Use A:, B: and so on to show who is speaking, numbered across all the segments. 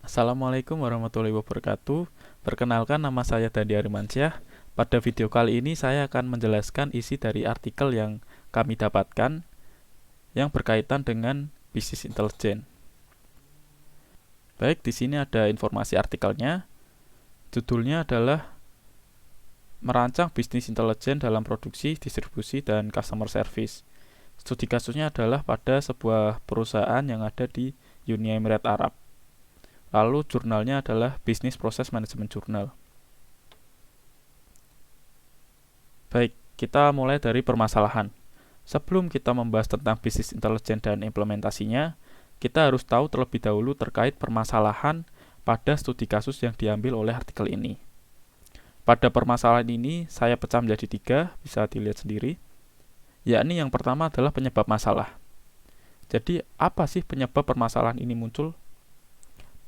A: Assalamualaikum warahmatullahi wabarakatuh. Perkenalkan, nama saya Dandi Armansyah. Pada video kali ini saya akan menjelaskan isi dari artikel yang kami dapatkan yang berkaitan dengan bisnis intelijen. Baik, di sini ada informasi artikelnya. Judulnya adalah Merancang Bisnis Intelijen dalam Produksi, Distribusi, dan Customer Service. Studi kasusnya adalah pada sebuah perusahaan yang ada di Uni Emirat Arab. Lalu jurnalnya adalah Business Process Management Journal. Baik, kita mulai dari permasalahan. Sebelum kita membahas tentang bisnis intelijen dan implementasinya, kita harus tahu terlebih dahulu terkait permasalahan pada studi kasus yang diambil oleh artikel ini. Pada permasalahan ini, saya pecah menjadi 3, bisa dilihat sendiri. Yakni yang pertama adalah penyebab masalah. Jadi, apa sih penyebab permasalahan ini muncul?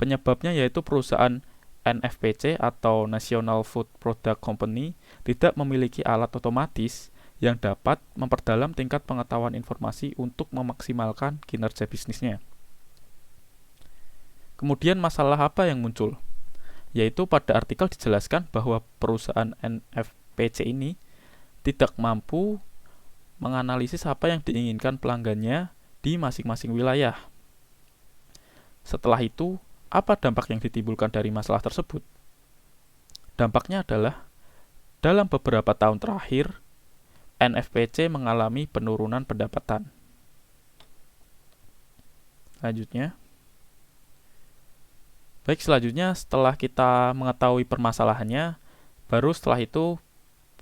A: Penyebabnya yaitu perusahaan NFPC atau National Food Product Company tidak memiliki alat otomatis yang dapat memperdalam tingkat pengetahuan informasi untuk memaksimalkan kinerja bisnisnya. Kemudian masalah apa yang muncul? Yaitu pada artikel dijelaskan bahwa perusahaan NFPC ini tidak mampu menganalisis apa yang diinginkan pelanggannya di masing-masing wilayah. Setelah itu, apa dampak yang ditimbulkan dari masalah tersebut? Dampaknya adalah, dalam beberapa tahun terakhir, NFPC mengalami penurunan pendapatan. Selanjutnya, setelah kita mengetahui permasalahannya, baru setelah itu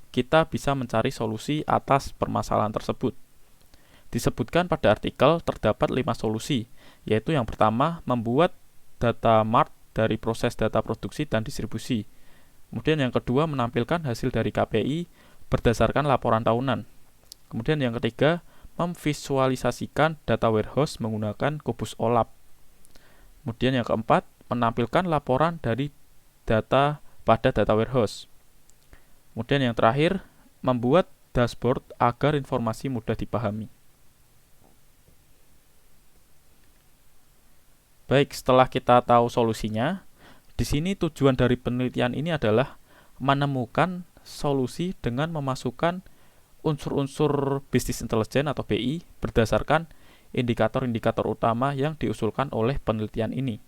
A: kita bisa mencari solusi atas permasalahan tersebut. Disebutkan pada artikel terdapat 5 solusi, yaitu yang pertama, membuat data mart dari proses data produksi dan distribusi. Kemudian yang kedua, menampilkan hasil dari KPI berdasarkan laporan tahunan. Kemudian yang ketiga, memvisualisasikan data warehouse menggunakan kubus OLAP. Kemudian yang keempat, menampilkan laporan dari data pada data warehouse. Kemudian yang terakhir, membuat dashboard agar informasi mudah dipahami. Baik, setelah kita tahu solusinya, di sini tujuan dari penelitian ini adalah menemukan solusi dengan memasukkan unsur-unsur bisnis intelijen atau BI berdasarkan indikator-indikator utama yang diusulkan oleh penelitian ini.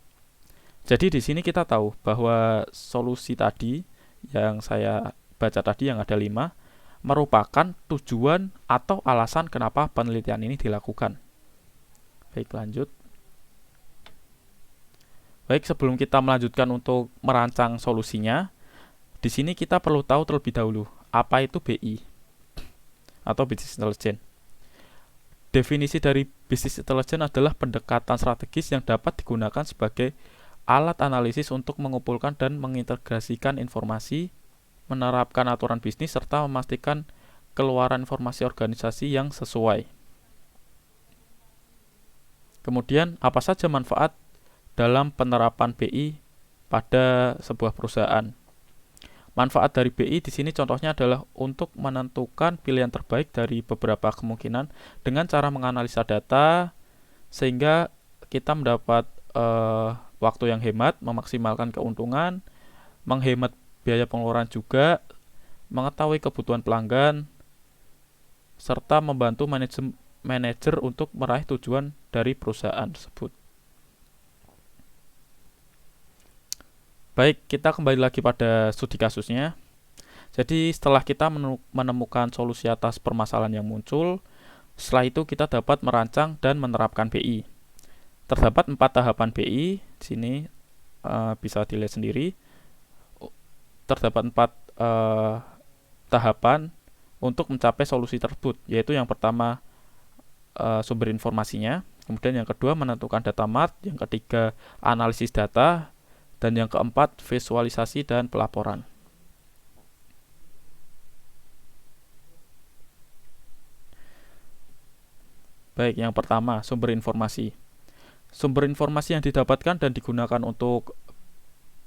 A: Jadi di sini kita tahu bahwa solusi tadi yang saya baca tadi yang ada 5 merupakan tujuan atau alasan kenapa penelitian ini dilakukan. Baik, lanjut. Baik, sebelum kita melanjutkan untuk merancang solusinya, di sini kita perlu tahu terlebih dahulu apa itu BI atau Business Intelligence. Definisi dari Business Intelligence adalah pendekatan strategis yang dapat digunakan sebagai alat analisis untuk mengumpulkan dan mengintegrasikan informasi, menerapkan aturan bisnis, serta memastikan keluaran informasi organisasi yang sesuai. Kemudian, apa saja manfaat dalam penerapan BI pada sebuah perusahaan? Manfaat dari BI di sini contohnya adalah untuk menentukan pilihan terbaik dari beberapa kemungkinan dengan cara menganalisa data sehingga kita mendapat waktu yang hemat, memaksimalkan keuntungan, menghemat biaya pengeluaran juga, mengetahui kebutuhan pelanggan, serta membantu manajer untuk meraih tujuan dari perusahaan tersebut. Baik, kita kembali lagi pada studi kasusnya. Jadi setelah kita menemukan solusi atas permasalahan yang muncul, setelah itu kita dapat merancang dan menerapkan BI. Terdapat 4 tahapan BI, di sini bisa dilihat sendiri. Terdapat 4 tahapan untuk mencapai solusi tersebut, yaitu yang pertama sumber informasinya, kemudian yang kedua menentukan data mart, yang ketiga analisis data, dan yang keempat visualisasi dan pelaporan. Baik, yang pertama sumber informasi. Sumber informasi yang didapatkan dan digunakan untuk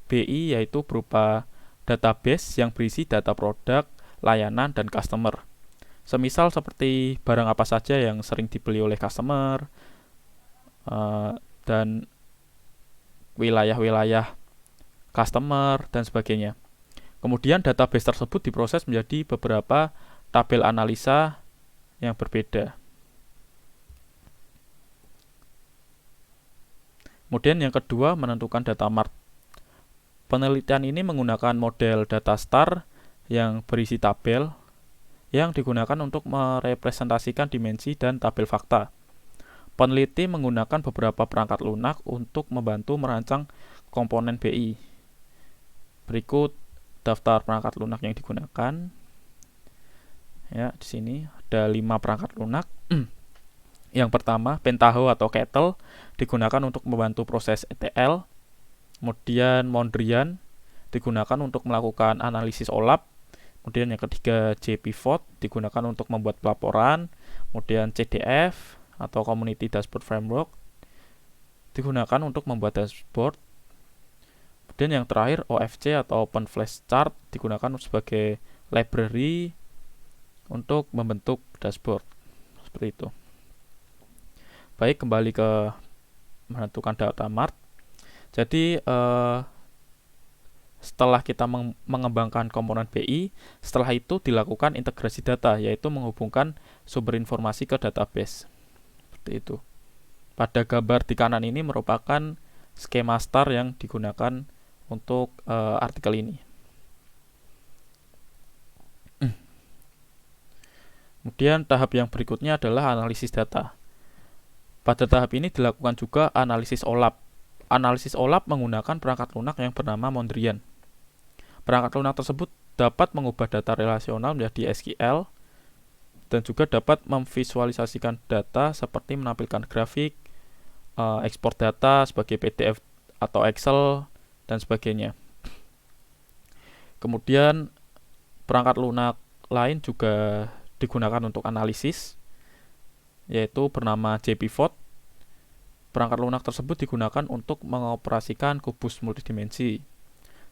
A: BI yaitu berupa database yang berisi data produk, layanan, dan customer. Semisal seperti barang apa saja yang sering dibeli oleh customer, dan wilayah-wilayah customer, dan sebagainya. Kemudian database tersebut diproses menjadi beberapa tabel analisa yang berbeda. Kemudian yang kedua, menentukan data mart. Penelitian ini menggunakan model data star yang berisi tabel yang digunakan untuk merepresentasikan dimensi dan tabel fakta. Peneliti menggunakan beberapa perangkat lunak untuk membantu merancang komponen BI. Berikut daftar perangkat lunak yang digunakan. Ya, di sini ada 5 perangkat lunak. Yang pertama, Pentaho atau Kettle digunakan untuk membantu proses ETL. Kemudian Mondrian digunakan untuk melakukan analisis OLAP. Kemudian yang ketiga, JPivot digunakan untuk membuat pelaporan. Kemudian CDF atau Community Dashboard Framework digunakan untuk membuat dashboard. Kemudian yang terakhir, OFC atau Open Flash Chart digunakan sebagai library untuk membentuk dashboard. Seperti itu. Baik, kembali ke menentukan data mart. Jadi setelah kita mengembangkan komponen BI, setelah itu dilakukan integrasi data, yaitu menghubungkan sumber informasi ke database. Seperti itu. Pada gambar di kanan ini merupakan skema star yang digunakan untuk artikel ini. Kemudian tahap yang berikutnya adalah analisis data. Pada tahap ini dilakukan juga analisis OLAP. Analisis OLAP menggunakan perangkat lunak yang bernama Mondrian. Perangkat lunak tersebut dapat mengubah data relasional menjadi SQL dan juga dapat memvisualisasikan data seperti menampilkan grafik, ekspor data sebagai PDF atau Excel, dan sebagainya. Kemudian perangkat lunak lain juga digunakan untuk analisis, yaitu bernama JPivot. Perangkat lunak tersebut digunakan untuk mengoperasikan kubus multidimensi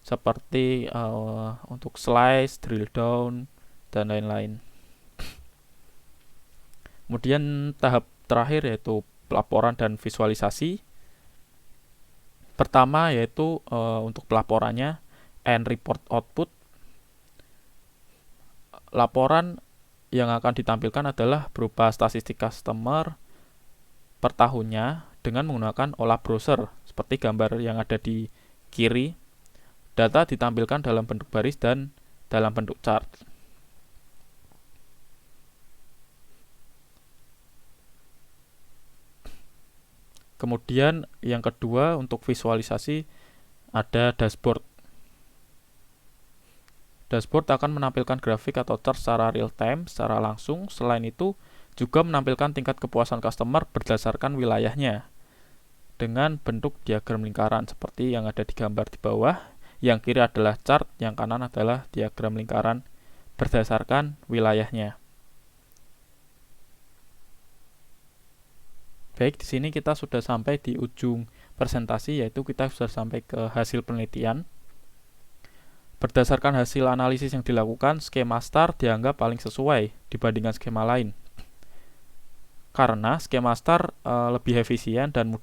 A: seperti untuk slice, drill down, dan lain-lain. Kemudian tahap terakhir yaitu pelaporan dan visualisasi. Pertama yaitu untuk pelaporannya and report output. Laporan yang akan ditampilkan adalah berupa statistik customer per tahunnya dengan menggunakan OLAP browser seperti gambar yang ada di kiri. Data ditampilkan dalam bentuk baris dan dalam bentuk chart. Kemudian yang kedua untuk visualisasi ada dashboard. Dashboard akan menampilkan grafik atau chart secara real time, secara langsung. Selain itu juga menampilkan tingkat kepuasan customer berdasarkan wilayahnya dengan bentuk diagram lingkaran seperti yang ada di gambar di bawah. Yang kiri adalah chart, yang kanan adalah diagram lingkaran berdasarkan wilayahnya. Baik, di sini kita sudah sampai di ujung presentasi, yaitu kita sudah sampai ke hasil penelitian. Berdasarkan hasil analisis yang dilakukan, skema star dianggap paling sesuai dibandingkan skema lain. Karena skema star lebih efisien dan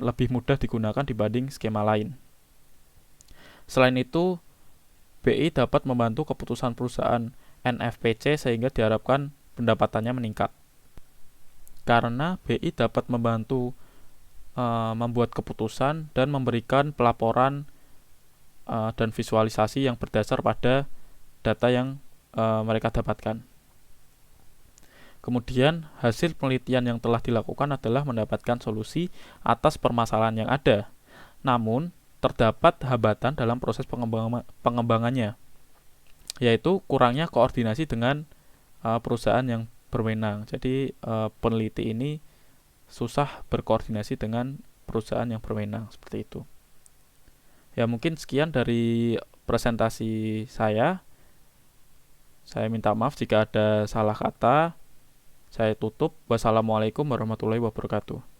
A: lebih mudah digunakan dibanding skema lain. Selain itu, BI dapat membantu keputusan perusahaan NFPC sehingga diharapkan pendapatannya meningkat. Karena BI dapat membantu membuat keputusan dan memberikan pelaporan dan visualisasi yang berdasar pada data yang mereka dapatkan. Kemudian, hasil penelitian yang telah dilakukan adalah mendapatkan solusi atas permasalahan yang ada. Namun, terdapat hambatan dalam proses pengembangannya, yaitu kurangnya koordinasi dengan perusahaan yang berwenang. Jadi peneliti ini susah berkoordinasi dengan perusahaan yang berwenang, seperti itu. Ya, mungkin sekian dari presentasi saya. Saya minta maaf jika ada salah kata. Saya tutup. Wassalamualaikum warahmatullahi wabarakatuh.